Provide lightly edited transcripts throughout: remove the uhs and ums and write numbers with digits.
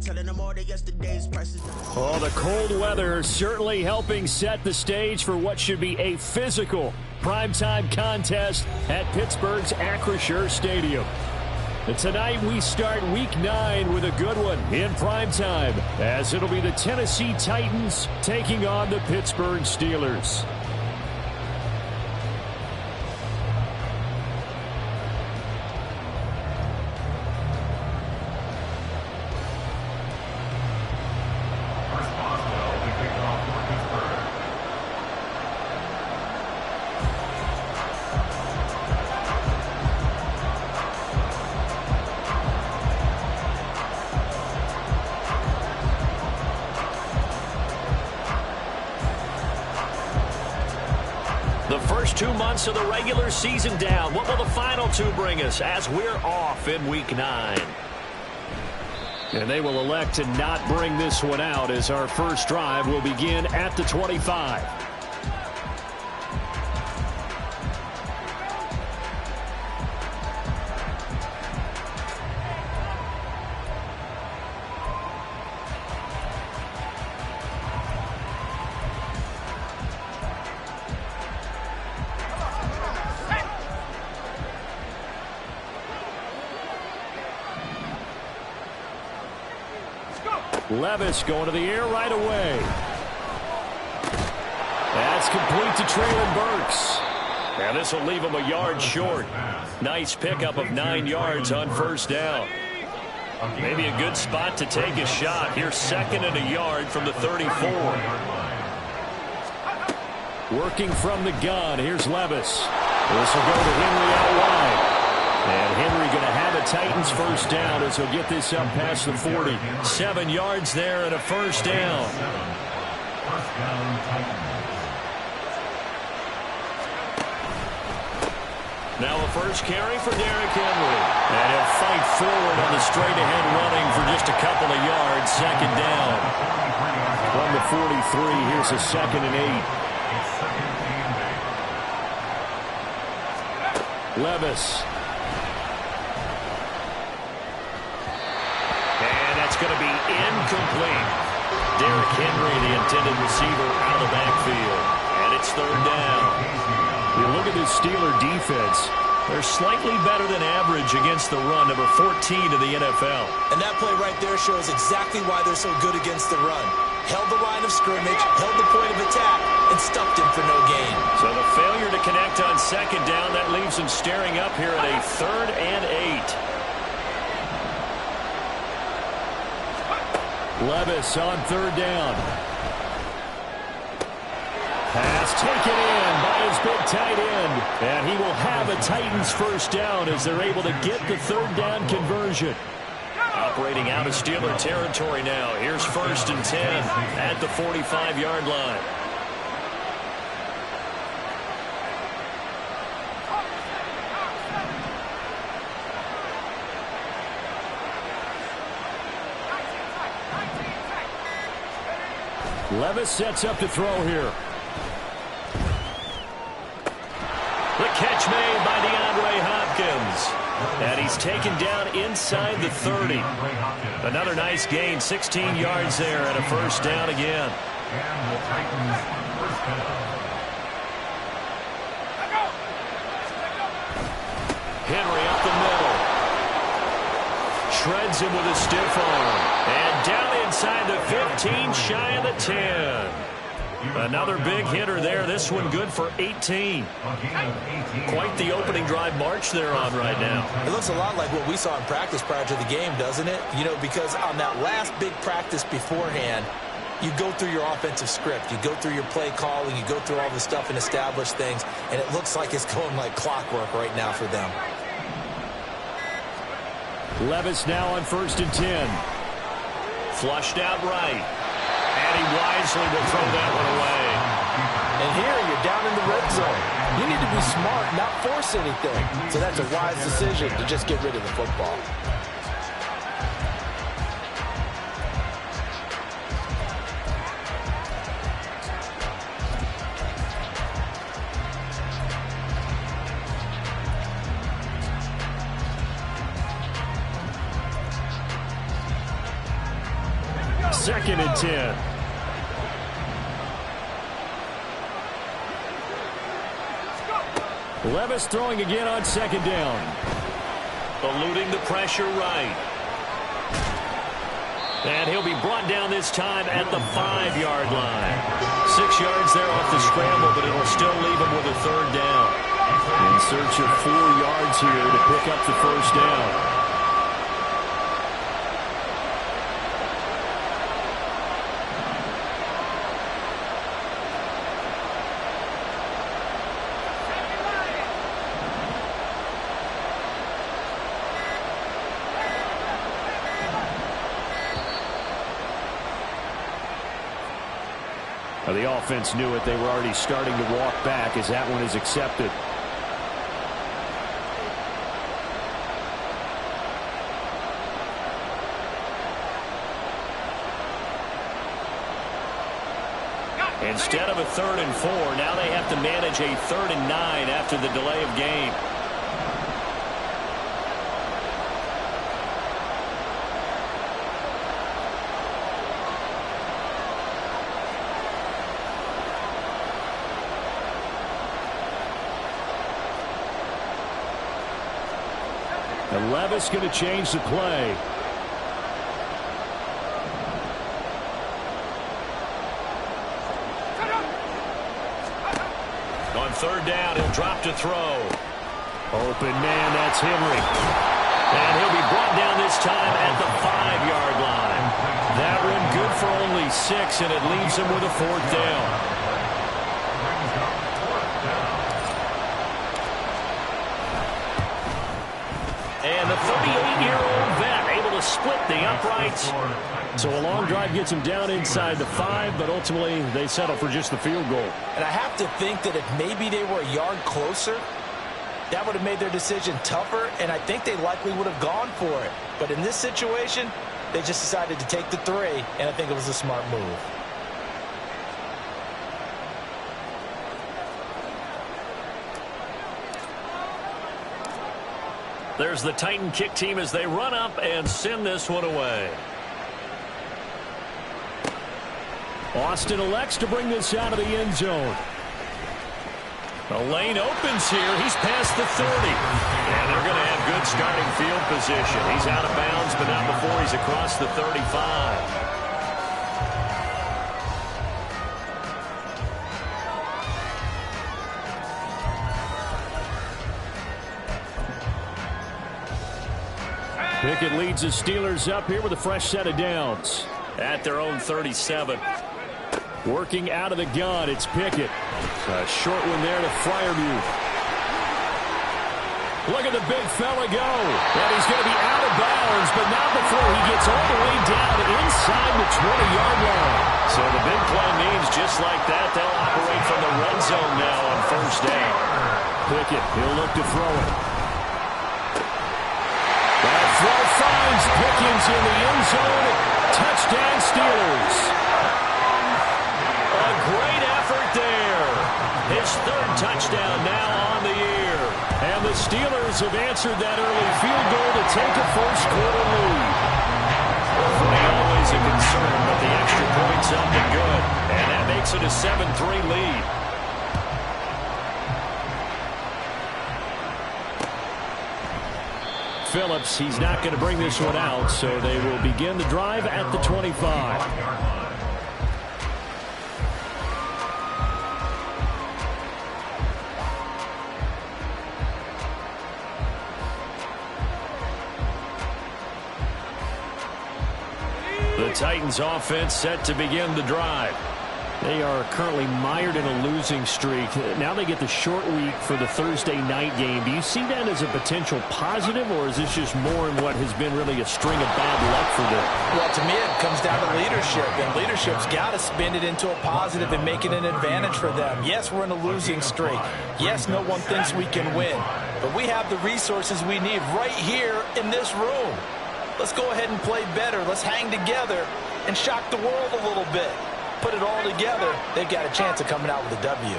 telling them all that yesterday's prices. Oh, the cold weather certainly helping set the stage for what should be a physical primetime contest at Pittsburgh's Acrisure Stadium. And tonight we start Week 9 with a good one in primetime, as it'll be the Tennessee Titans taking on the Pittsburgh Steelers. The first 2 months of the regular season down. What will the final 2 bring us as we're off in Week 9? And they will elect to not bring this one out, as our first drive will begin at the 25. Levis going to the air right away. That's complete to Traylon Burks. And this will leave him a yard short. Nice pickup of 9 yards on first down. Maybe a good spot to take a shot. Here's 2nd and a yard from the 34. Working from the gun. Here's Levis. This will go to Henry out wide. And Henry going to have a Titans first down as he'll get this up past the 40. 7 yards there and a first down. Now a first carry for Derrick Henry. And he'll fight forward on the straight-ahead running for just a couple of yards. 2nd down. From the 43, here's a 2nd and 8. Levis. Going to be incomplete. Derrick Henry, the intended receiver, out of the backfield. And it's 3rd down. You look at this Steeler defense. They're slightly better than average against the run, number 14 in the NFL. And that play right there shows exactly why they're so good against the run. Held the line of scrimmage, held the point of attack, and stuffed him for no gain. So the failure to connect on 2nd down, that leaves them staring up here at a 3rd and 8. Levis on 3rd down. Pass taken in by his big tight end. And he will have a Titans first down as they're able to get the 3rd down conversion. Operating out of Steeler territory now. Here's 1st and 10 at the 45-yard line. Levis sets up to throw here. The catch made by DeAndre Hopkins. And he's taken down inside the 30. Another nice gain, 16 yards there, and a first down again. Henry up the middle. Shreds him with a stiff arm. And down inside the 15, shy of the 10. Another big hitter there. This one good for 18. Quite the opening drive march they're on right now. It looks a lot like what we saw in practice prior to the game, doesn't it? You know, because on that last big practice beforehand, you go through your offensive script. You go through your play calling. You go through all the stuff and establish things. And it looks like it's going like clockwork right now for them. Levis now on 1st and 10. Flushed out right. And he wisely will throw that one away. And here you're down in the red zone. You need to be smart, not force anything. So that's a wise decision to just get rid of the football. 2nd and 10. Levis throwing again on 2nd down. Eluding the pressure right. And he'll be brought down this time at the 5-yard line. 6 yards there off the scramble, but it'll still leave him with a 3rd down. In search of 4 yards here to pick up the 1st down. The offense knew it. They were already starting to walk back as that one is accepted. Instead of a 3rd and 4, now they have to manage a 3rd and 9 after the delay of game. And Levis going to change the play. On 3rd down, he'll drop to throw. Open man, that's Henry. And he'll be brought down this time at the 5-yard line. That one good for only 6, and it leaves him with a 4th down. And the 38-year-old vet able to split the uprights. So a long drive gets him down inside the 5, but ultimately they settle for just the field goal. And I have to think that if maybe they were a yard closer, that would have made their decision tougher, and I think they likely would have gone for it. But in this situation, they just decided to take the 3, and I think it was a smart move. There's the Titan kick team as they run up and send this one away. Austin elects to bring this out of the end zone. The lane opens here. He's past the 30. And they're going to have good starting field position. He's out of bounds, but not before he's across the 35. Pickett leads the Steelers up here with a fresh set of downs. At their own 37. Working out of the gun, it's Pickett. A short one there to Freiermuth. Look at the big fella go. And he's going to be out of bounds, but not before he gets all the way down inside the 20-yard line. So the big play means just like that, they'll operate from the red zone now on 1st down. Pickett, he'll look to throw it. That throw finds Pickens in the end zone. Touchdown, Steelers. A great effort there. His 3rd touchdown now on the year. And the Steelers have answered that early field goal to take a first-quarter lead. Footing always a concern, but the extra point's up and good. And that makes it a 7-3 lead. Phillips, he's not going to bring this one out, so they will begin the drive at the 25. The Titans offense set to begin the drive. They are currently mired in a losing streak. Now they get the short week for the Thursday night game. Do you see that as a potential positive, or is this just more in what has been really a string of bad luck for them? Well, to me, it comes down to leadership, and leadership's got to spin it into a positive and make it an advantage for them. Yes, we're in a losing streak. Yes, no one thinks we can win, but we have the resources we need right here in this room. Let's go ahead and play better. Let's hang together and shock the world a little bit. Put it all together, they've got a chance of coming out with a W.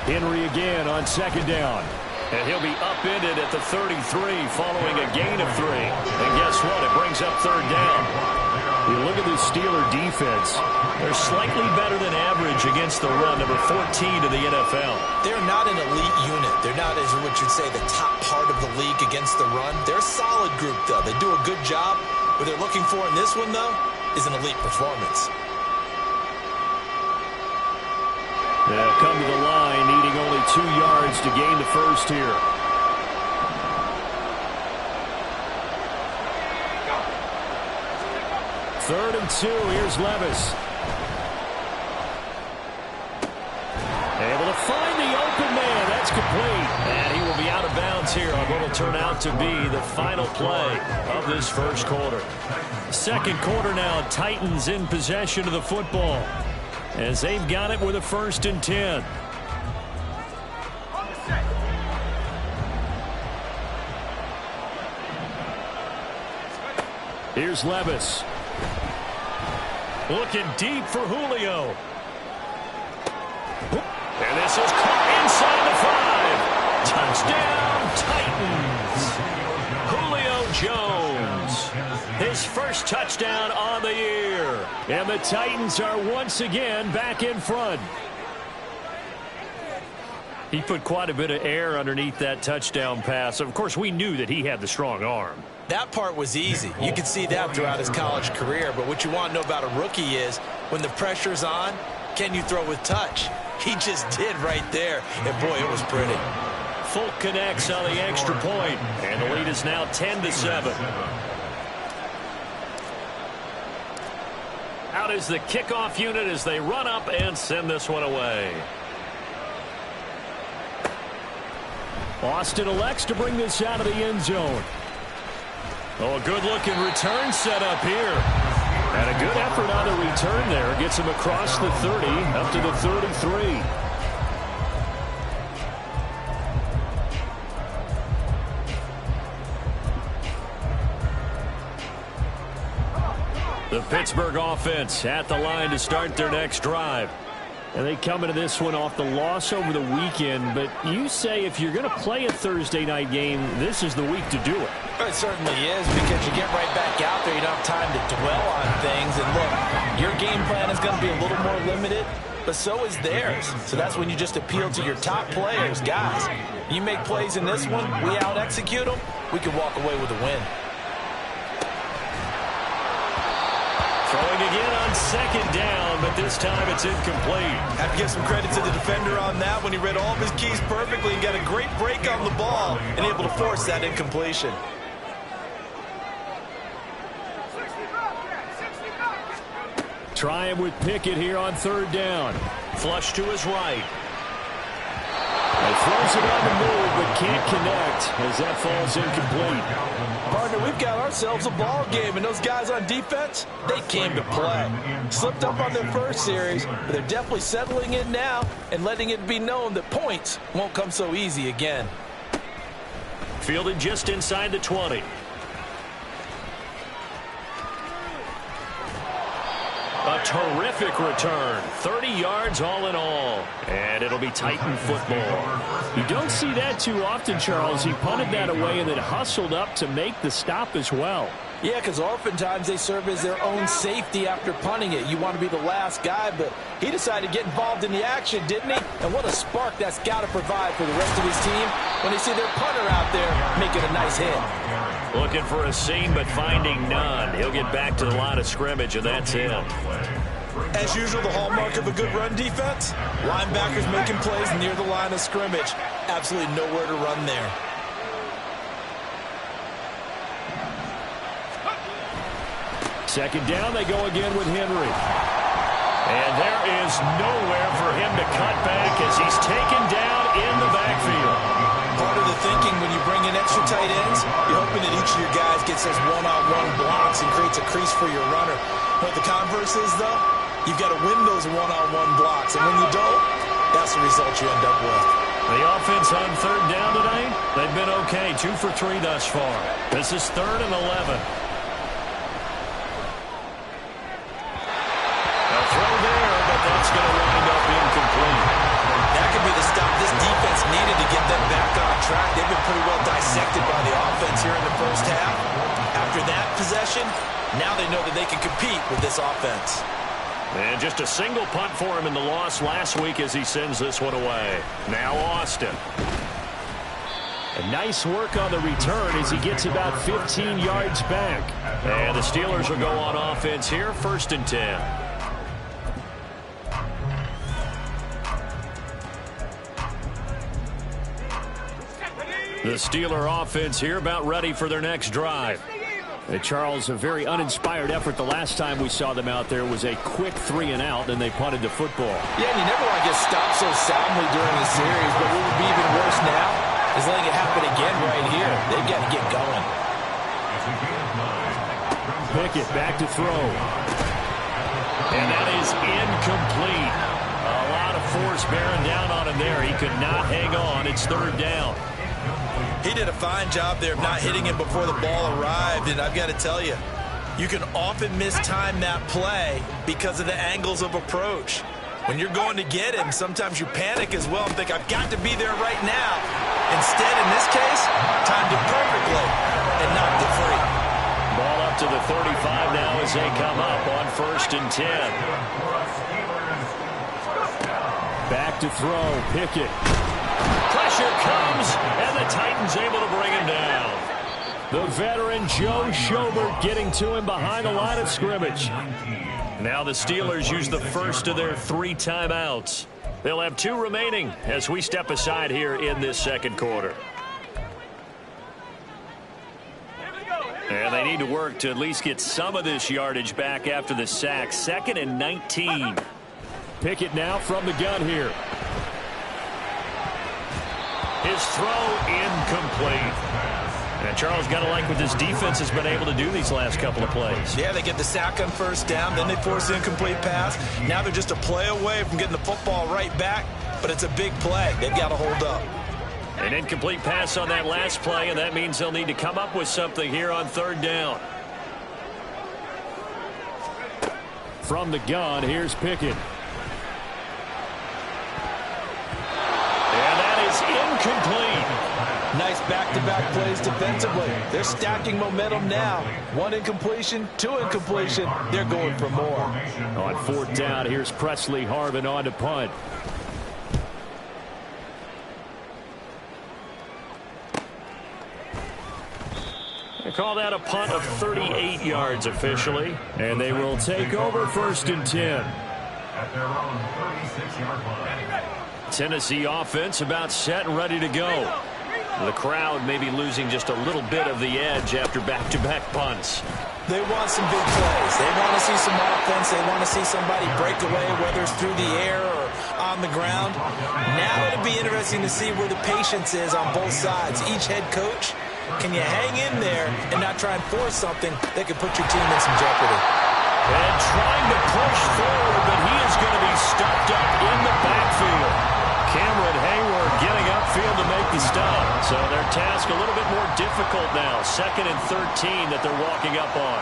Henry again on second down. And he'll be upended at the 33 following a gain of 3. And guess what? It brings up third down. You look at the Steeler defense. They're slightly better than average against the run, number 14 to the NFL. They're not an elite unit. They're not, as what you'd say, the top part of the league against the run. They're a solid group, though. They do a good job. What they're looking for in this one, though, is an elite performance. They'll come to the line, needing only 2 yards to gain the first here. Third and 2. Here's Levis. Able to find the open man. That's complete. And he will be out of bounds here on what will turn out to be the final play of this first quarter. Second quarter now. Titans in possession of the football, as they've got it with a 1st and 10. Here's Levis. Looking deep for Julio. And this is caught inside the 5. Touchdown, Titans. Julio Jones. His first touchdown on the year. And the Titans are once again back in front. He put quite a bit of air underneath that touchdown pass. Of course, we knew that he had the strong arm. That part was easy. You could see that throughout his college career. But what you want to know about a rookie is when the pressure's on, can you throw with touch? He just did right there. And, boy, it was pretty. Folk connects on the extra point. And the lead is now 10-7. Out is the kickoff unit as they run up and send this one away. Austin elects to bring this out of the end zone. Oh, a good-looking return set up here. And a good effort on the return there. Gets him across the 30, up to the 33. The Pittsburgh offense at the line to start their next drive. And they come into this one off the loss over the weekend. But you say if you're going to play a Thursday night game, this is the week to do it. It certainly is, because you get right back out there. You don't have time to dwell on things. And look, your game plan is going to be a little more limited, but so is theirs. So that's when you just appeal to your top players. Guys, you make plays in this one, we out-execute them, we can walk away with a win. Throwing again on second down, but this time it's incomplete. Have to give some credit to the defender on that when he read all of his keys perfectly and got a great break on the ball and able to force that incompletion. Trying with Pickett here on third down. Flush to his right. He throws it on the move, but can't connect as that falls incomplete. Partner, we've got ourselves a ball game, and those guys on defense, they came to play. Slipped up on their first series, but they're definitely settling in now and letting it be known that points won't come so easy again. Fielded just inside the 20. A terrific return. 30 yards all in all. And it'll be Titan football. You don't see that too often, Charles. He punted that away and then hustled up to make the stop as well. Yeah, because oftentimes they serve as their own safety after punting it. You want to be the last guy, but he decided to get involved in the action, didn't he? And what a spark that's got to provide for the rest of his team when they see their punter out there making a nice hit. Looking for a seam, but finding none. He'll get back to the line of scrimmage, and that's it. As usual, the hallmark of a good run defense, linebackers making plays near the line of scrimmage. Absolutely nowhere to run there. Second down, they go again with Henry. And there is nowhere for him to cut back as he's taken down in the backfield. Part of the thinking when you bring in extra tight ends, you're hoping that each of your guys gets those one-on-one blocks and creates a crease for your runner. But the converse is, though, you've got to win those one-on-one blocks. And when you don't, that's the result you end up with. The offense on third down tonight, they've been okay. 2 for 3 thus far. This is 3rd and 11. A throw there, but that's going to wind up incomplete. That could be the stop Now they know that they can compete with this offense. And just a single punt for him in the loss last week as he sends this one away. Now Austin. And nice work on the return as he gets about 15 yards back. And the Steelers will go on offense here, 1st and 10. The Steeler offense here about ready for their next drive. Charles, a very uninspired effort the last time we saw them out there was a quick 3-and-out, and they punted the football. Yeah, and you never want to get stopped so soundly during the series, but what would be even worse now is letting it happen again right here. They've got to get going. Pickett back to throw. And that is incomplete. A lot of force bearing down on him there. He could not hang on. It's 3rd down. He did a fine job there of not hitting him before the ball arrived, and I've got to tell you, you can often mistime that play because of the angles of approach. When you're going to get him, sometimes you panic as well and think, I've got to be there right now. Instead, in this case, timed it perfectly and knocked it free. Ball up to the 35 now as they come up on 1st and 10. Back to throw, Pickett. Pressure comes, and the Titans able to bring him down. The veteran Joe Schobert getting to him behind the line of scrimmage. Now the Steelers use the first of their 3 timeouts. They'll have 2 remaining as we step aside here in this 2nd quarter. And they need to work to at least get some of this yardage back after the sack. 2nd and 19. Pickett now from the gun here. His throw incomplete. And Charles, got to like what this defense has been able to do these last couple of plays. Yeah, they get the sack on 1st down, then they force the incomplete pass. Now they're just a play away from getting the football right back, but it's a big play. They've got to hold up. An incomplete pass on that last play, and that means they'll need to come up with something here on 3rd down. From the gun, here's Pickett. And that is incomplete. Nice back-to-back plays defensively. They're stacking momentum now. 1 incompletion, 2 incompletion. They're going for more. On 4th down, here's Presley Harvin on to punt. They call that a punt of 38 yards officially. And they will take over 1st and 10. At their own 36-yard line. Tennessee offense about set and ready to go. The crowd may be losing just a little bit of the edge after back-to-back punts. They want some big plays. They want to see some offense. They want to see somebody break away, whether it's through the air or on the ground. Now it'll be interesting to see where the patience is on both sides. Each head coach, can you hang in there and not try and force something that could put your team in some jeopardy? And trying to push forward, but he is going to be stuffed up in the backfield. Cameron Hayward getting upfield to make the stop. So their task a little bit more difficult now. 2nd and 13 that they're walking up on.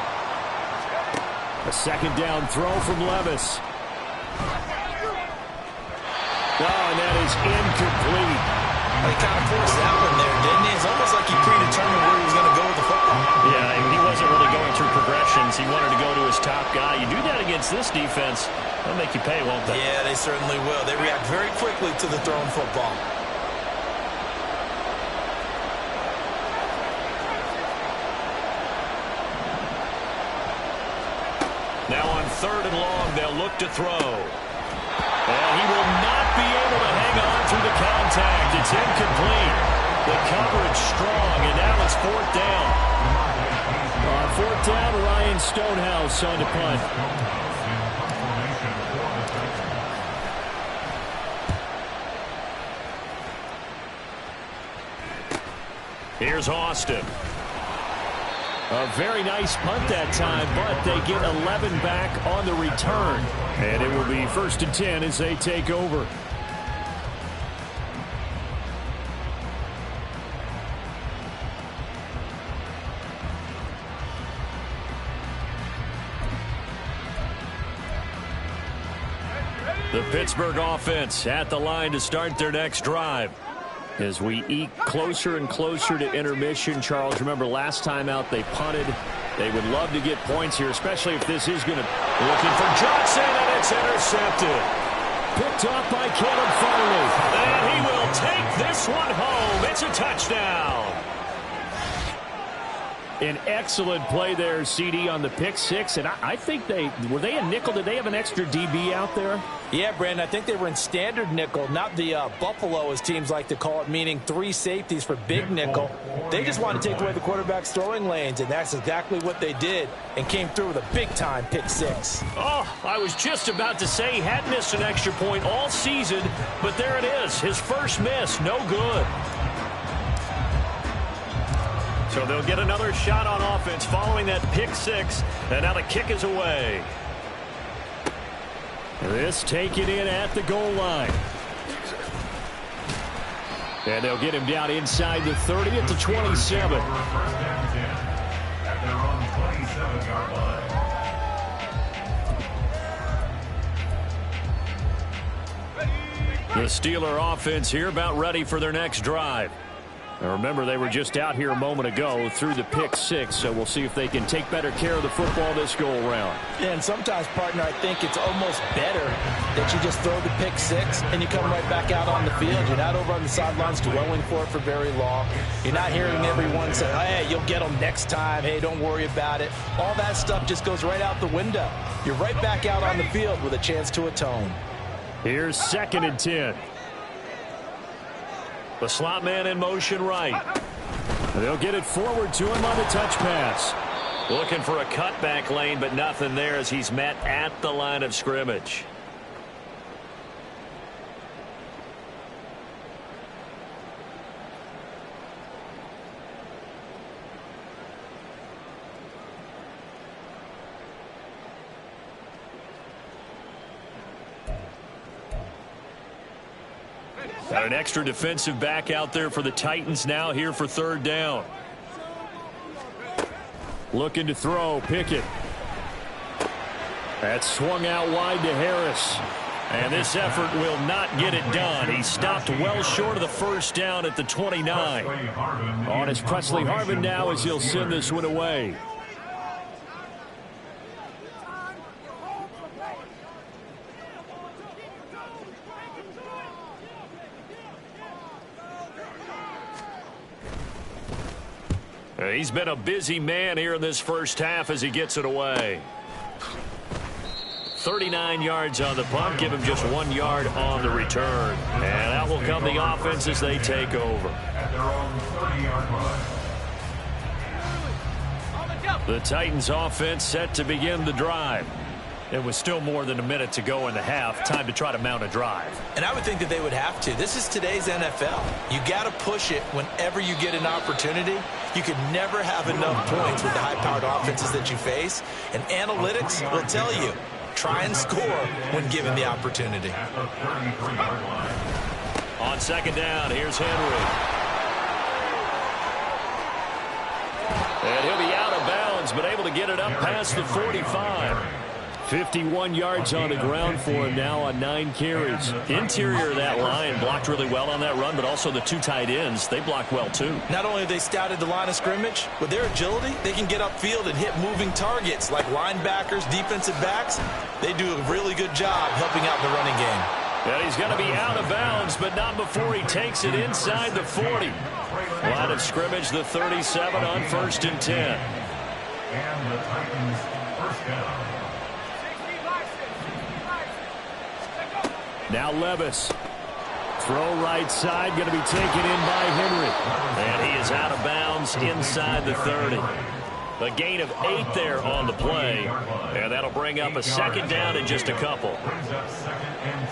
A 2nd down throw from Levis. Oh, and that is incomplete. He kind of forced that one there, didn't he? It's almost like he predetermined where he was going to go with the football. Yeah, he wasn't really going through progressions. He wanted to go to his top guy. You do that against this defense, they'll make you pay, won't they? Yeah, they certainly will. They react very quickly to the thrown football. Now on 3rd and long, they'll look to throw. And he will not be able to hang on through the contact. It's incomplete. The coverage strong, and now it's 4th down. On 4th down, Ryan Stonehouse on the punt. Here's Austin. A very nice punt that time, but they get 11 back on the return. And it will be 1st and 10 as they take over. The Pittsburgh offense at the line to start their next drive. As we eke closer and closer to intermission, Charles, remember last time out they punted. They would love to get points here, especially if this is going to... Looking for Johnson, and it's intercepted. Picked off by Caleb Farley. And he will take this one home. It's a touchdown. An excellent play there, CD, on the pick six. And I think were they a nickel? Did they have an extra DB out there? Yeah, Brandon, I think they were in standard nickel, not the Buffalo, as teams like to call it, meaning 3 safeties for big nickel. They just wanted to take away the quarterback's throwing lanes, and that's exactly what they did, and came through with a big-time pick six. Oh, I was just about to say he had missed an extra point all season, but there it is, his first miss, no good. So they'll get another shot on offense following that pick six, and now the kick is away. This taken in at the goal line. And they'll get him down inside the 30 at the 27. At their own 27-yard line. The Steeler offense here about ready for their next drive. Now remember, they were just out here a moment ago through the pick six, so we'll see if they can take better care of the football this go-around. Yeah, and sometimes, partner, I think it's almost better that you just throw the pick six and you come right back out on the field. You're not over on the sidelines dwelling for it for very long. You're not hearing everyone say, hey, you'll get them next time. Hey, don't worry about it. All that stuff just goes right out the window. You're right back out on the field with a chance to atone. Here's 2nd and 10. The slot man in motion right. They'll get it forward to him on the touch pass. Looking for a cutback lane, but nothing there as he's met at the line of scrimmage. Got an extra defensive back out there for the Titans now here for 3rd down. Looking to throw, Pickett. That's swung out wide to Harris. And this effort will not get it done. He stopped well short of the 1st down at the 29. On his Presley Harvin now as he'll send this one away. He's been a busy man here in this first half as he gets it away. 39 yards on the punt, give him just 1 yard on the return. And out will come the offense as they take over. At their own 30-yard line. The Titans offense set to begin the drive. It was still more than a minute to go in the half. Time to try to mount a drive. And I would think that they would have to. This is today's NFL. You got to push it whenever you get an opportunity. You can never have enough points with the high-powered offenses that you face. And analytics will tell you, try and score when given the opportunity. At the 33-yard line. On 2nd down, here's Henry. And he'll be out of bounds, but able to get it up past the 45. 51 yards on the ground for him now on 9 carries. Interior of that line blocked really well on that run, but also the 2 tight ends, they blocked well too. Not only have they scouted the line of scrimmage, with their agility, they can get upfield and hit moving targets like linebackers, defensive backs. They do a really good job helping out the running game. And he's going to be out of bounds, but not before he takes it inside the 40. Line of scrimmage, the 37 on 1st and 10. And the Titans' first down. Now Levis. Throw right side, going to be taken in by Henry. And he is out of bounds inside the 30. A gain of 8 there on the play. And that'll bring up a 2nd down in just a couple. Brings up 2nd and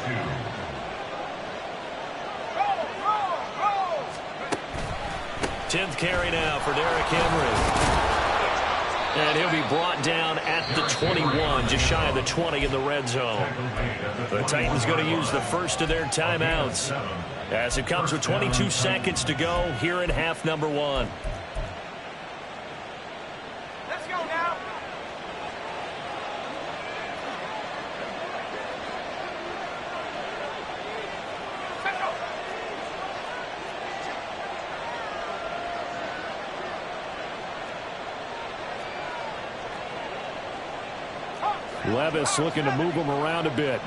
2. 10th carry now for Derrick Henry. And he'll be brought down at the 21, just shy of the 20 in the red zone. The Titans going to use the first of their timeouts as it comes with 22 seconds to go here in half number 1. Let's go now. Levis looking to move him around a bit.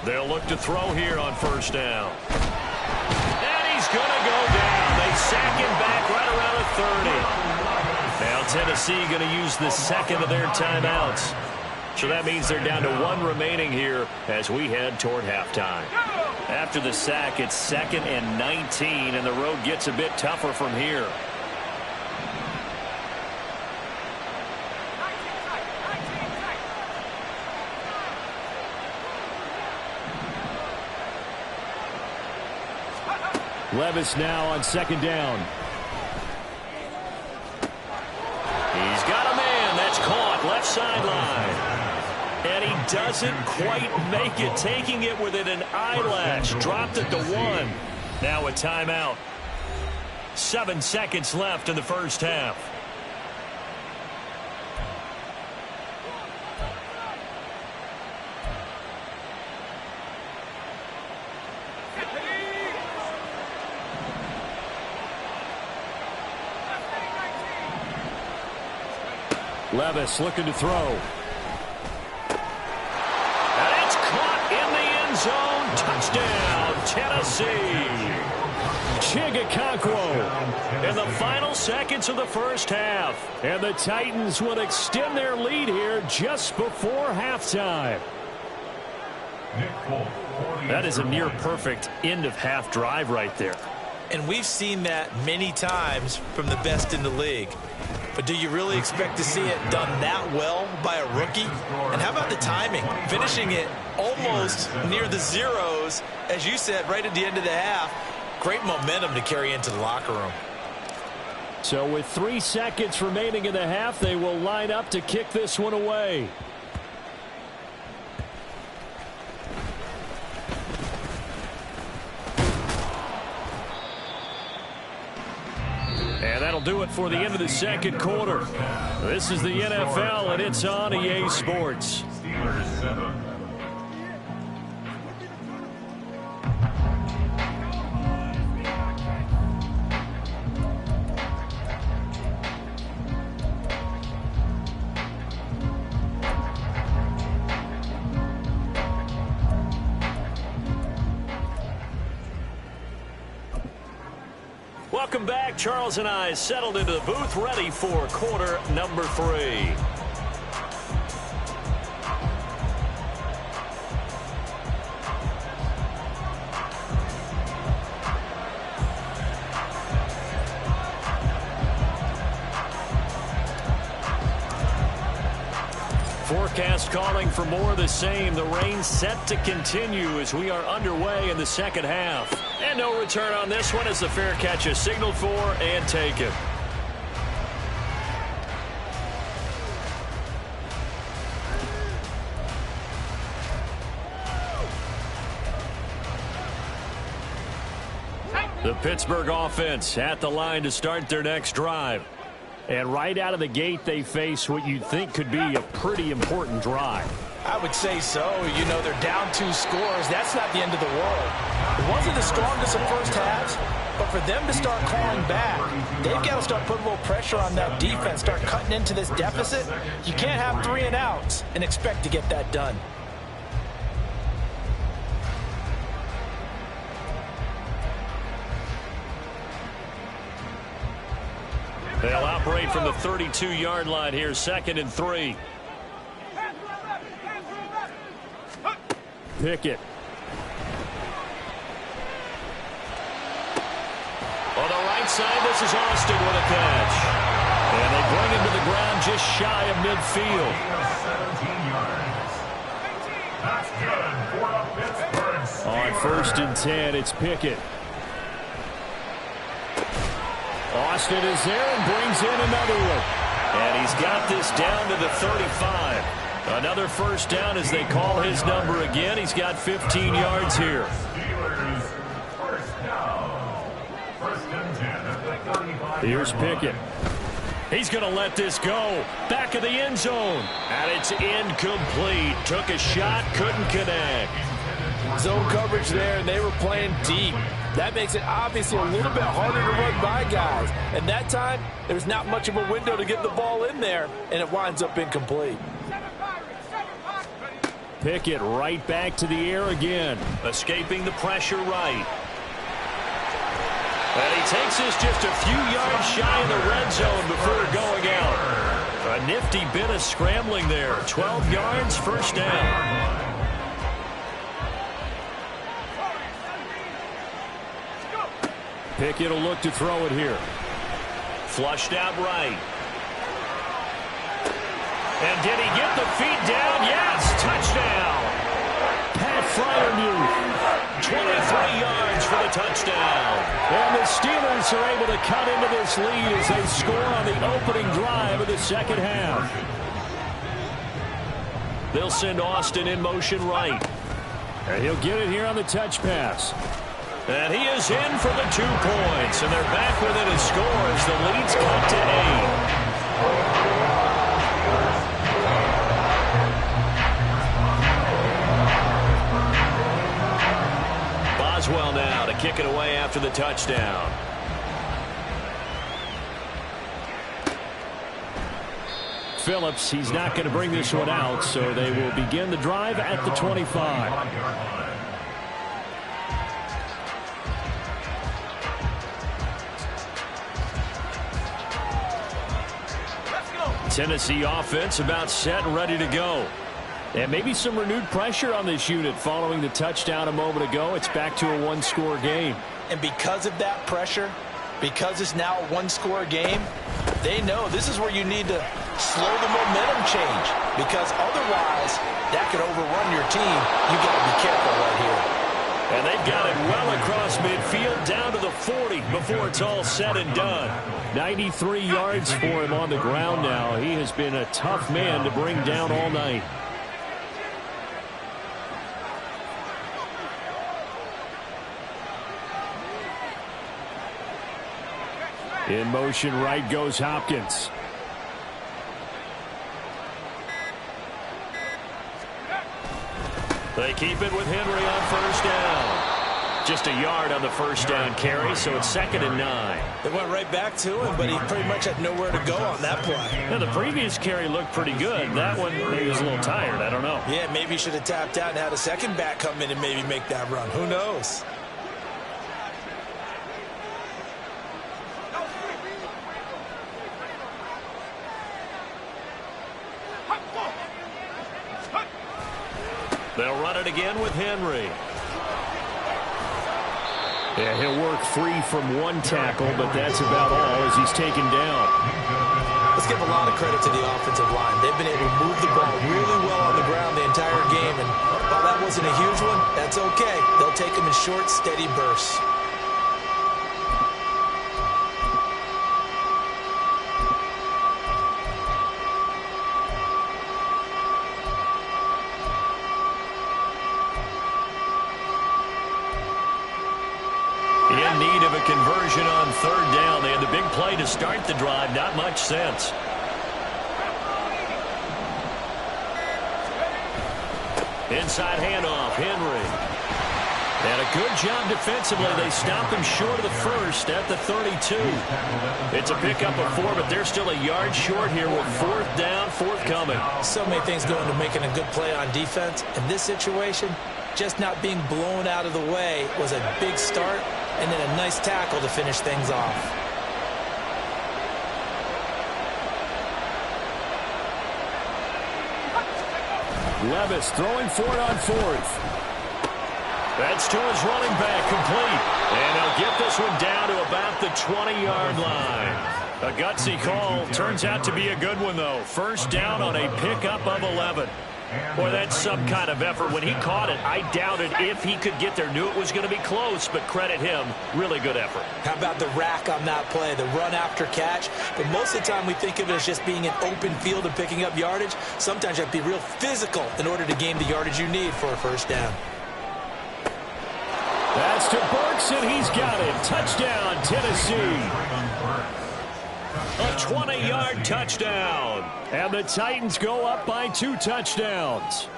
They'll look to throw here on first down. And he's going to go down. They sack him back right around the 30. Now Tennessee going to use the second of their timeouts. So that means they're down to 1 remaining here as we head toward halftime. After the sack, it's 2nd and 19, and the road gets a bit tougher from here. Levis now on 2nd down. He's got a man. That's caught left sideline. And he doesn't quite make it, taking it within an eyelash. Dropped it to 1. Now a timeout. 7 seconds left in the first half. Levis looking to throw. Touchdown, Tennessee. Chigakonkwo In the final seconds of the first half. And the Titans will extend their lead here just before halftime. That is a near-perfect end-of-half drive right there. And we've seen that many times from the best in the league. But do you really expect to see it done that well by a rookie? And how about the timing? Finishing it almost near the zeros, as you said, right at the end of the half. Great momentum to carry into the locker room. So with 3 seconds remaining in the half, they will line up to kick this one away. And that'll do it for the end of the second quarter. This is the NFL, and it's on EA Sports. Steelers 7. Welcome back. Charles and I settled into the booth, ready for quarter number 3. Forecast calling for more of the same. The rain set to continue as we are underway in the second half. And no return on this one as the fair catch is signaled for and taken. The Pittsburgh offense at the line to start their next drive. And right out of the gate, they face what you'd think could be a pretty important drive. I would say so. You know, they're down 2 scores. That's not the end of the world. It wasn't the strongest of first halves, but for them to start clawing back, they've got to start putting a little pressure on that defense, start cutting into this deficit. You can't have 3 and outs and expect to get that done. They'll operate from the 32-yard line here, 2nd and 3. Pickett. On the right side, this is Austin with a catch. And they bring him to the ground just shy of midfield. 17 yards. That's good for the Pittsburgh Steelers. On 1st and 10, it's Pickett. Austin is there and brings in another one. And he's got this down to the 35. Another first down as they call his number again. He's got 15 yards here. Steelers first down. 1st and 10 at the 35. Here's Pickett. He's going to let this go. Back of the end zone. And it's incomplete. Took a shot, couldn't connect. Zone coverage there, and they were playing deep. That makes it obviously a little bit harder to run by guys. And that time, there's not much of a window to get the ball in there, and it winds up incomplete. Pickett right back to the air again. Escaping the pressure right. And he takes us just a few yards shy of the red zone before going out. A nifty bit of scrambling there. 12 yards, first down. Pickett will look to throw it here. Flushed out right. And did he get the feet down? Yes, touchdown. Pat Fryermuth. 23 yards for the touchdown. And the Steelers are able to cut into this lead as they score on the opening drive of the second half. They'll send Austin in motion right. And he'll get it here on the touch pass. And he is in for the 2 points. And they're back within a score as the lead's cut to 8. Boswell now to kick it away after the touchdown. Phillips, he's not going to bring this one out, so they will begin the drive at the 25. Tennessee offense about set and ready to go. And maybe some renewed pressure on this unit following the touchdown a moment ago. It's back to a 1-score game. And because of that pressure, because it's now a 1-score game, they know this is where you need to slow the momentum change, because otherwise that could overrun your team. You got to be careful right here. And they've got it well across midfield down to the 40 before it's all said and done. 93 yards for him on the ground now. He has been a tough man to bring down all night. In motion right goes Hopkins. They keep it with Henry on first down. Just a yard on the first down carry, so it's 2nd and 9. They went right back to him, but he pretty much had nowhere to go on that play. Now, the previous carry looked pretty good. That one, maybe was a little tired. I don't know. Yeah, maybe he should have tapped out and had a second back come in and maybe make that run. Who knows? They'll run it again with Henry. Yeah, he'll work free from one tackle, but that's about all as he's taken down. Let's give a lot of credit to the offensive line. They've been able to move the ball really well on the ground the entire game, and while that wasn't a huge one, that's okay. They'll take them in short, steady bursts. In need of a conversion on 3rd down. They had the big play to start the drive. Not much sense. Inside handoff, Henry. And a good job defensively. They stop him short of the first at the 32. It's a pickup of 4, but they're still a yard short here with 4th down, forthcoming. So many things go into making a good play on defense. In this situation, just not being blown out of the way was a big start, and then a nice tackle to finish things off. Levis throwing for it on 4th. That's to his running back, complete. And he'll get this one down to about the 20-yard line. A gutsy call. Turns out to be a good one, though. First down on a pickup of 11. Boy, that's some kind of effort. When he caught it, I doubted if he could get there. Knew it was going to be close, but credit him. Really good effort. How about the rack on that play, the run after catch? But most of the time we think of it as just being an open field and picking up yardage. Sometimes you have to be real physical in order to gain the yardage you need for a first down. That's to Burks, and he's got it. Touchdown, Tennessee. A 20-yard touchdown. And the Titans go up by 2 touchdowns.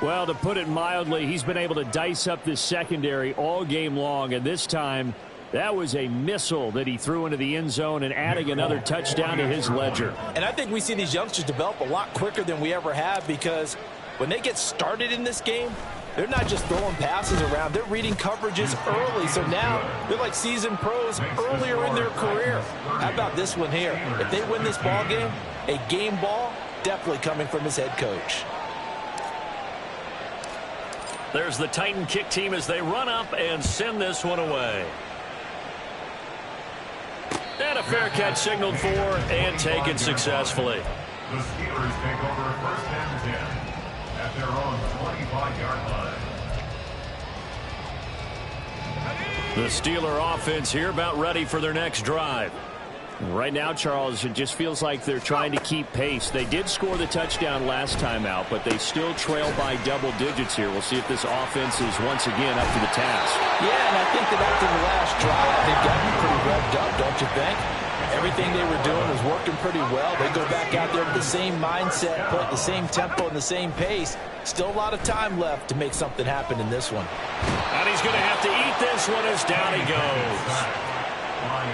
Well, to put it mildly, he's been able to dice up this secondary all game long, and this time that was a missile that he threw into the end zone and adding another touchdown to his ledger. And I think we see these youngsters develop a lot quicker than we ever have, because when they get started in this game, they're not just throwing passes around. They're reading coverages early. So now they're like seasoned pros earlier in their career. How about this one here? If they win this ball game, a game ball definitely coming from his head coach. There's the Titan kick team as they run up and send this one away. And a fair catch signaled for and taken successfully. The Steelers take over first and 10 at their own 25-yard line. The Steeler offense here about ready for their next drive. Right now, Charles, it just feels like they're trying to keep pace. They did score the touchdown last time out, but they still trail by double digits here. We'll see if this offense is once again up to the task. Yeah, and I think that after the last drive, they've gotten pretty revved up, don't you think? Everything they were doing was working pretty well. They go back out there with the same mindset, put the same tempo and the same pace. Still a lot of time left to make something happen in this one. And he's going to have to eat this one as down he goes.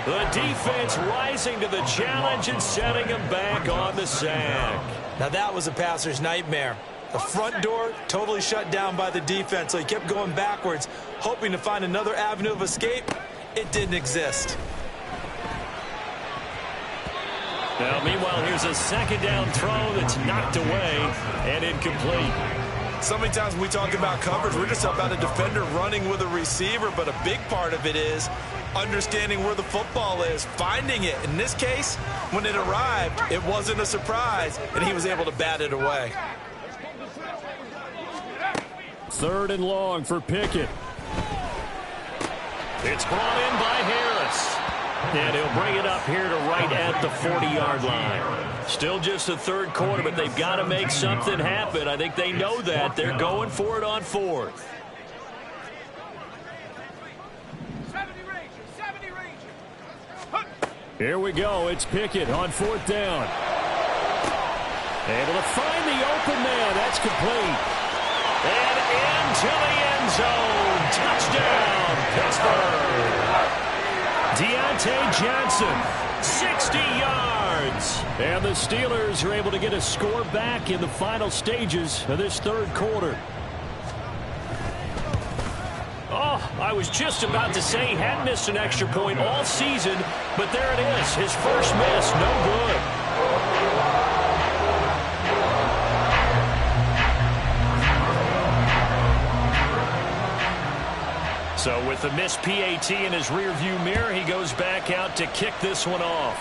The defense rising to the challenge and setting him back on the sack. Now that was a passer's nightmare. The front door totally shut down by the defense, so he kept going backwards, hoping to find another avenue of escape. It didn't exist. Now, meanwhile, here's a second down throw that's knocked away and incomplete. So many times when we talk about coverage, we're just about a defender running with a receiver, but a big part of it is understanding where the football is, finding it. In this case, when it arrived, it wasn't a surprise, and he was able to bat it away. Third and long for Pickett. It's brought in by Harris. And he'll bring it up here to right at the 40-yard line. Still just the third quarter, but they've got to make something happen. I think they know that. They're going for it on fourth. Here we go. It's Pickett on fourth down. Able to find the open man. That's complete. And into the end zone. Touchdown, Pittsburgh. Deontay Johnson, 60 yards. And the Steelers are able to get a score back in the final stages of this third quarter. Oh, I was just about to say he hadn't missed an extra point all season, but there it is. His first miss, no good. So with the missed PAT in his rearview mirror, he goes back out to kick this one off.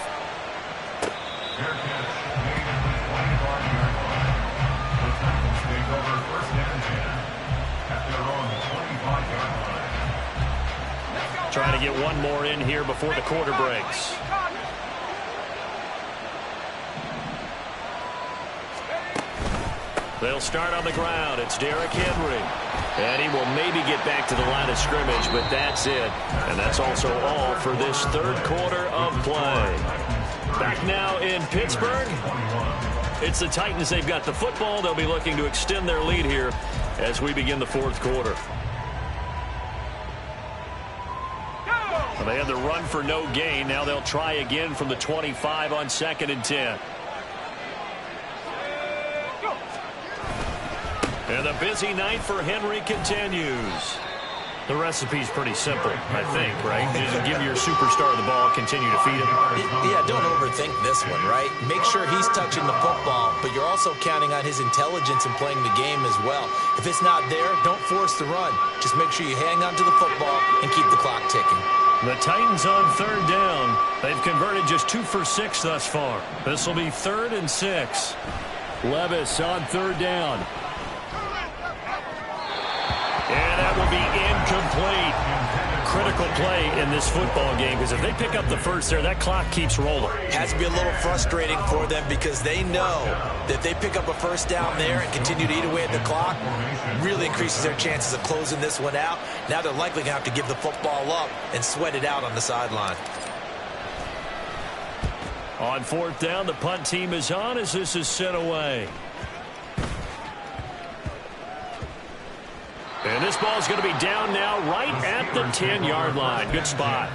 Fair catch made at the 25-yard line. The Titans take over first and 10 at their own 25-yard line. Trying to get one more in here before the quarter breaks. They'll start on the ground. It's Derrick Henry. And he will maybe get back to the line of scrimmage, but that's it. And that's also all for this third quarter of play. Back now in Pittsburgh. It's the Titans. They've got the football. They'll be looking to extend their lead here as we begin the fourth quarter. Well, they had the run for no gain. Now they'll try again from the 25 on 2nd and 10. And the busy night for Henry continues. The recipe's pretty simple, I think, right? Just give your superstar the ball, continue to feed him. Yeah, don't overthink this one, right? Make sure he's touching the football, but you're also counting on his intelligence in playing the game as well. If it's not there, don't force the run. Just make sure you hang on to the football and keep the clock ticking. The Titans on third down. They've converted just 2 for 6 thus far. This will be 3rd and 6. Levis on third down. And that will be incomplete. Critical play in this football game, because if they pick up the first there, that clock keeps rolling. It has to be a little frustrating for them, because they know that if they pick up a first down there and continue to eat away at the clock, really increases their chances of closing this one out. Now they're likely going to have to give the football up and sweat it out on the sideline. On fourth down, the punt team is on as this is sent away. And this ball is going to be down now right at the 10-yard line. Good spot.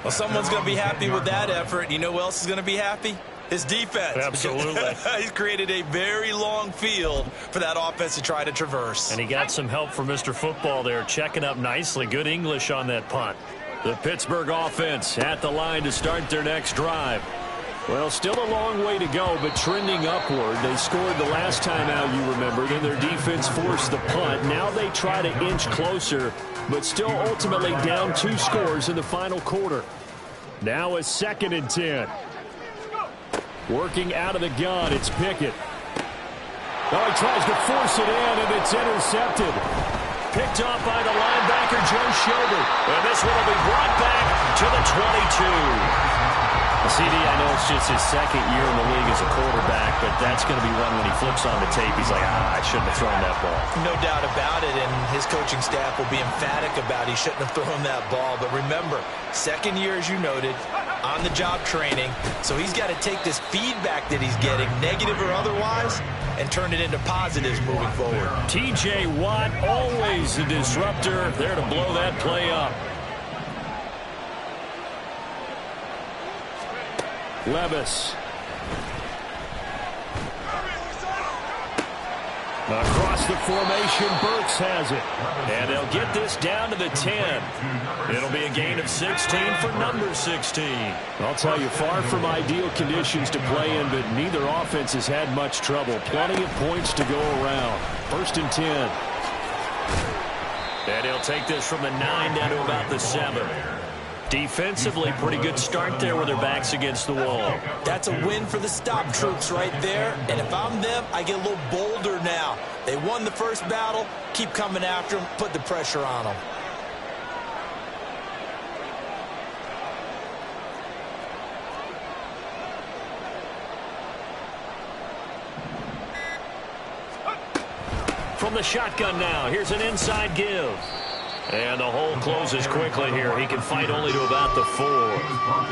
Well, someone's going to be happy with that effort. You know who else is going to be happy? His defense. Absolutely. He's created a very long field for that offense to try to traverse. And he got some help from Mr. Football there, checking up nicely. Good English on that punt. The Pittsburgh offense at the line to start their next drive. Well, still a long way to go, but trending upward. They scored the last time out, you remember. Then their defense forced the punt. Now they try to inch closer, but still ultimately down 2 scores in the final quarter. Now a 2nd and 10. Working out of the gun, it's Pickett. Oh, he tries to force it in, and it's intercepted. Picked off by the linebacker, Joe Schobert. And this one will be brought back to the 22. CD, I know it's just his 2nd year in the league as a quarterback, but that's going to be one when he flips on the tape. He's like, I shouldn't have thrown that ball. No doubt about it, and his coaching staff will be emphatic about he shouldn't have thrown that ball. But remember, 2nd year, as you noted, on-the-job training. So he's got to take this feedback that he's getting, negative or otherwise, and turn it into positives moving forward. T.J. Watt, always a disruptor, there to blow that play up. Levis. Across the formation, Burks has it. And they'll get this down to the 10. It'll be a gain of 16 for number 16. I'll tell you, far from ideal conditions to play in, but neither offense has had much trouble. Plenty of points to go around. 1st and 10. And he'll take this from the 9 down to about the 7. Defensively, pretty good start there with their backs against the wall. That's a win for the stop troops right there. And if I'm them, I get a little bolder now. They won the first battle. Keep coming after them. Put the pressure on them. From the shotgun now, here's an inside give. And the hole closes quickly here. He can fight only to about the 4.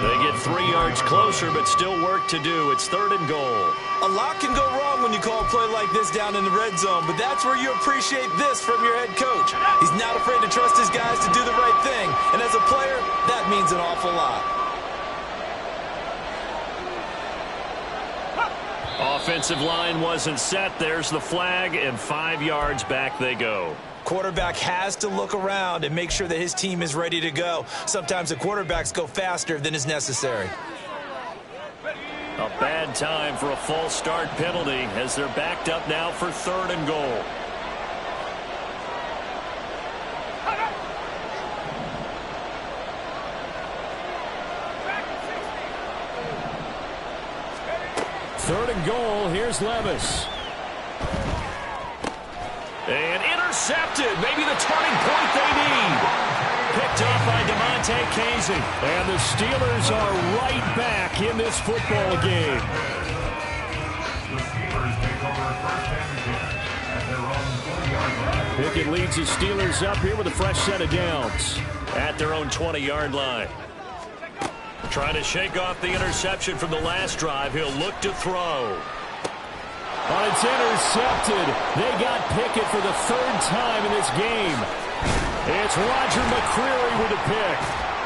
They get 3 yards closer, but still work to do. It's 3rd and goal. A lot can go wrong when you call a play like this down in the red zone, but that's where you appreciate this from your head coach. He's not afraid to trust his guys to do the right thing. And as a player, that means an awful lot. Offensive line wasn't set. There's the flag, and 5 yards back they go. Quarterback has to look around and make sure that his team is ready to go. Sometimes the quarterbacks go faster than is necessary. A bad time for a false start penalty as they're backed up now for 3rd and goal. Third and goal, here's Levis. And intercepted, maybe the turning point they need. Picked off by DeMonte Casey. And the Steelers are right back in this football game. The Steelers take over 1st and 10 at their own 20-yard line. Pickett leads the Steelers up here with a fresh set of downs at their own 20-yard line. Trying to shake off the interception from the last drive. He'll look to throw. Oh, it's intercepted. They got Pickett for the 3rd time in this game. It's Roger McCreary with the pick.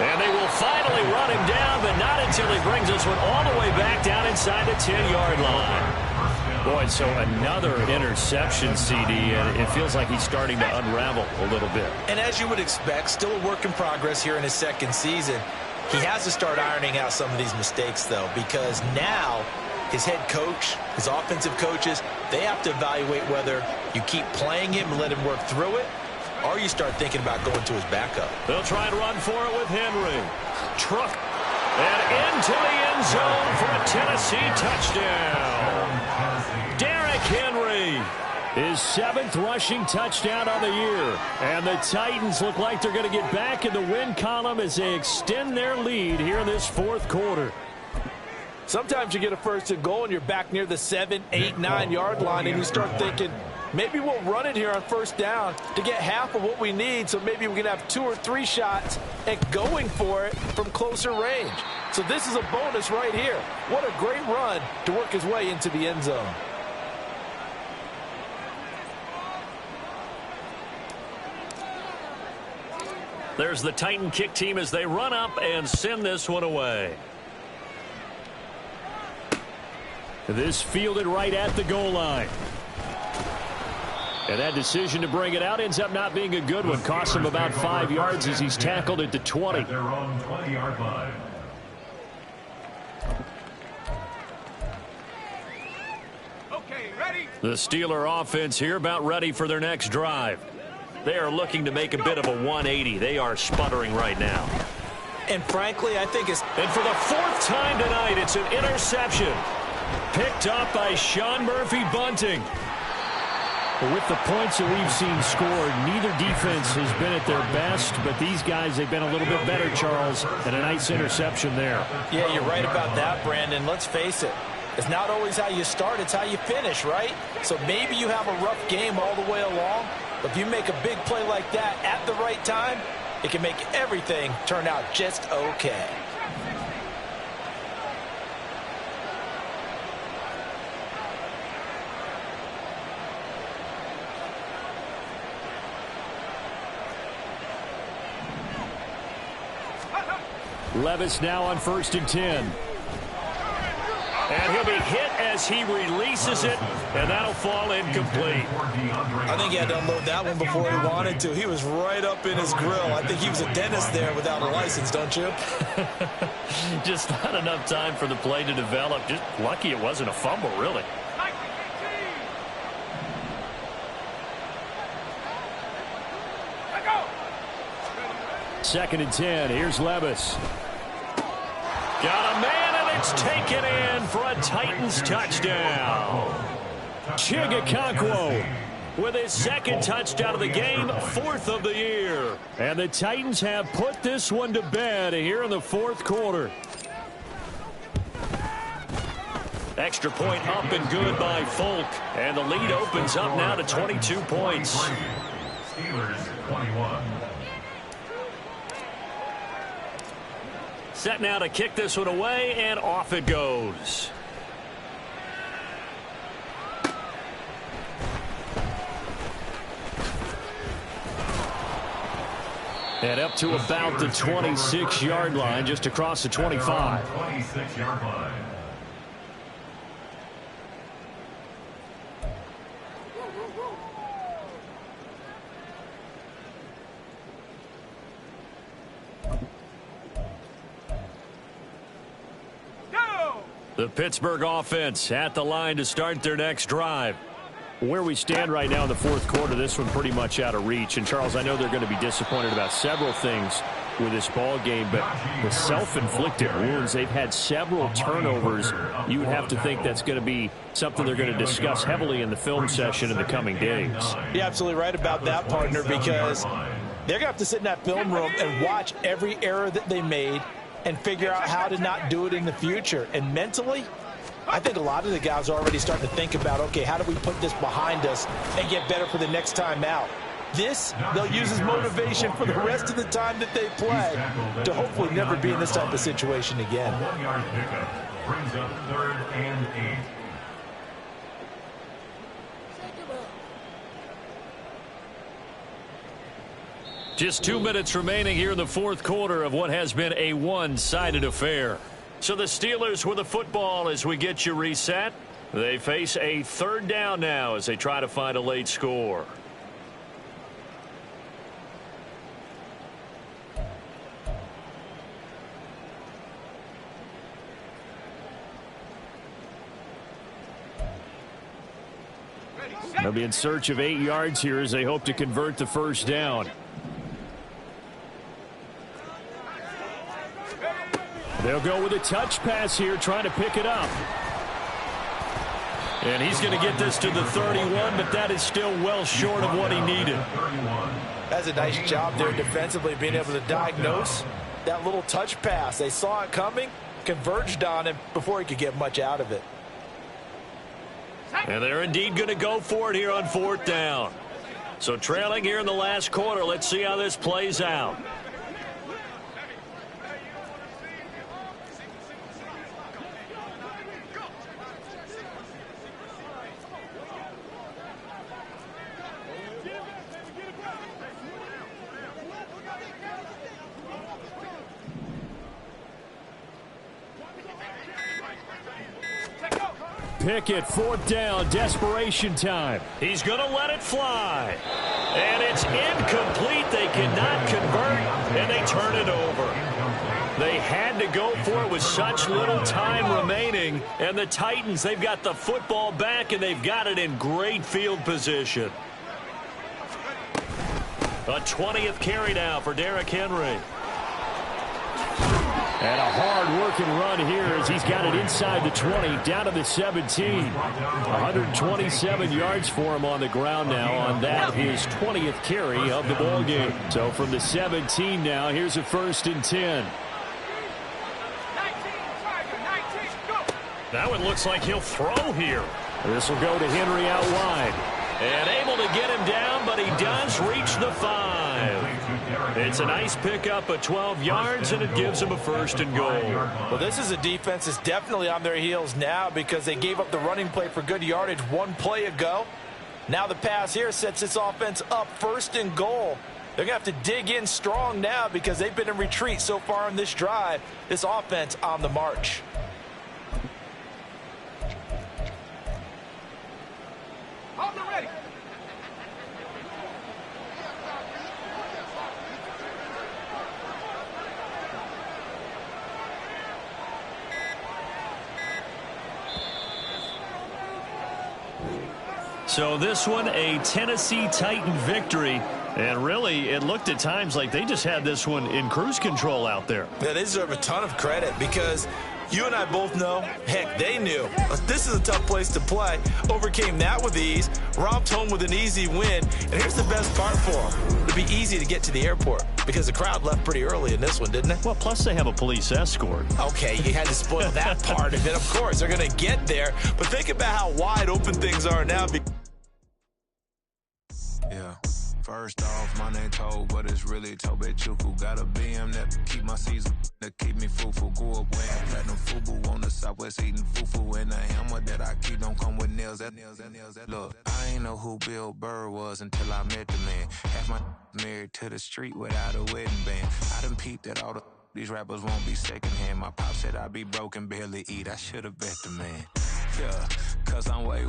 And they will finally run him down, but not until he brings this one all the way back down inside the 10-yard line. Boy, so another interception, CD, and it feels like he's starting to unravel a little bit. And as you would expect, still a work in progress here in his 2nd season. He has to start ironing out some of these mistakes, though, because now his head coach, his offensive coaches, they have to evaluate whether you keep playing him and let him work through it, or you start thinking about going to his backup. They'll try and run for it with Henry. Truck. And into the end zone for a Tennessee touchdown. Derrick Henry. His 7th rushing touchdown on the year. And the Titans look like they're going to get back in the win column as they extend their lead here in this 4th quarter. Sometimes you get a 1st and goal and you're back near the 7, 8, 9-yard line and you start thinking, maybe we'll run it here on 1st down to get half of what we need, so maybe we can have 2 or 3 shots at going for it from closer range. So this is a bonus right here. What a great run to work his way into the end zone. There's the Titan kick team as they run up and send this one away. This fielded right at the goal line. And that decision to bring it out ends up not being a good one. Costs him about 5 yards as he's tackled at the 20. At their own 20-yard line. Okay, ready? The Steeler offense here about ready for their next drive. They are looking to make a bit of a 180. They are sputtering right now. And frankly, I think it's... And for the 4th time tonight, it's an interception. Picked up by Sean Murphy-Bunting. With the points that we've seen scored, neither defense has been at their best, but these guys, they've been a little bit better, Charles, and a nice interception there. Yeah, you're right about that, Brandon. Let's face it. It's not always how you start, it's how you finish, right? So maybe you have a rough game all the way along, but if you make a big play like that at the right time, it can make everything turn out just okay. Levis now on 1st and 10. And he'll be hit as he releases it, and that'll fall incomplete. I think he had to unload that one before he wanted to. He was right up in his grill. I think he was a dentist there without a license, don't you? Just not enough time for the play to develop. Just lucky it wasn't a fumble, really. 2nd and 10. Here's Levis. Got a man, and it's taken in for a Titans touchdown. Chigakonkwo With his 2nd touchdown of the game, 4th of the year. And the Titans have put this one to bed here in the 4th quarter. Extra point up and good by Folk. And the lead opens up now to 22 points. Steelers 21. Set now to kick this one away, and off it goes. And up to about the 26-yard line, just across the 25. 26-yard line. The Pittsburgh offense at the line to start their next drive. Where we stand right now in the 4th quarter, this one pretty much out of reach. And, Charles, I know they're going to be disappointed about several things with this ball game, but the self-inflicted wounds, they've had several turnovers. You would have to think that's going to be something they're going to discuss heavily in the film session in the coming days. You're absolutely right about that, partner, because they're going to have to sit in that film room and watch every error that they made and figure out how to not do it in the future. And mentally, I think a lot of the guys are already starting to think about, okay, how do we put this behind us and get better for the next time out? This, they'll use as motivation for the rest of the time that they play to hopefully never be in this type of situation again. A 1-yard pickup brings up 3rd and 8. Just 2 minutes remaining here in the 4th quarter of what has been a one-sided affair. So the Steelers with the football as we get you reset. They face a 3rd down now as they try to find a late score. They'll be in search of 8 yards here as they hope to convert the 1st down. They'll go with a touch pass here, trying to pick it up. And he's going to get this to the 31, but that is still well short of what he needed. That's a nice job there defensively, being able to diagnose that little touch pass. They saw it coming, converged on him before he could get much out of it. And they're indeed going to go for it here on 4th down. So trailing here in the last quarter, let's see how this plays out. Pickett, 4th down, desperation time. He's going to let it fly. And it's incomplete. They cannot convert, and they turn it over. They had to go for it with such little time remaining. And the Titans, they've got the football back, and they've got it in great field position. A 20th carry now for Derrick Henry. And a hard-working run here as he's got it inside the 20, down to the 17. 127 yards for him on the ground now on that, his 20th carry of the ball game. So from the 17 now, here's a 1st and 10. That one looks like he'll throw here. This will go to Henry out wide. And able to get him down, but he does reach the 5. It's a nice pickup of 12 yards, and it gives him a 1st and goal. Well, this is a defense that's definitely on their heels now because they gave up the running play for good yardage one play ago. Now the pass here sets this offense up 1st and goal. They're going to have to dig in strong now because they've been in retreat so far in this drive. This offense on the march. So this one, a Tennessee Titan victory. And really, it looked at times like they just had this one in cruise control out there. Yeah, they deserve a ton of credit because you and I both know, heck, they knew. This is a tough place to play. Overcame that with ease, romped home with an easy win. And here's the best part for them. It'd be easy to get to the airport because the crowd left pretty early in this one, didn't it? Well, plus they have a police escort. Okay, you had to spoil that part of it. Of course, they're going to get there. But think about how wide open things are now. Yeah. First off, my name Toad, but it's really Tobe Chuku. Got a BM that keep my season, that keep me full. Go up wearing platinum fubu on the southwest eating fufu. And the hammer that I keep don't come with nails. Look, I ain't know who Bill Burr was until I met the man. Half my married to the street without a wedding band. I done peeped at all these rappers won't be secondhand. My pop said I'd be broke and barely eat. I should've bet the man. Yeah, cause I'm way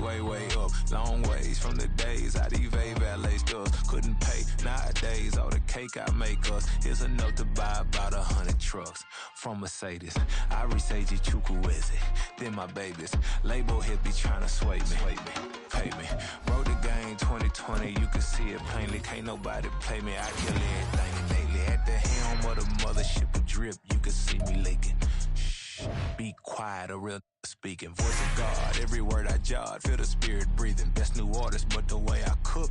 up. Long ways from the days I evade valet stores. Couldn't pay nowadays. All the cake I make us is enough to buy about 100 trucks from Mercedes. I resage Chukwueze, then my babies. Label hit be trying to sway me. Pay me. Wrote the game 2020, you can see it plainly. Can't nobody play me. I kill everything innately. At the helm of the mothership of drip, you can see me leaking. Shh, be quiet, a real speaking. Voice of God, every word I jot. Feel the spirit breathing. Best new artist, but the way I cook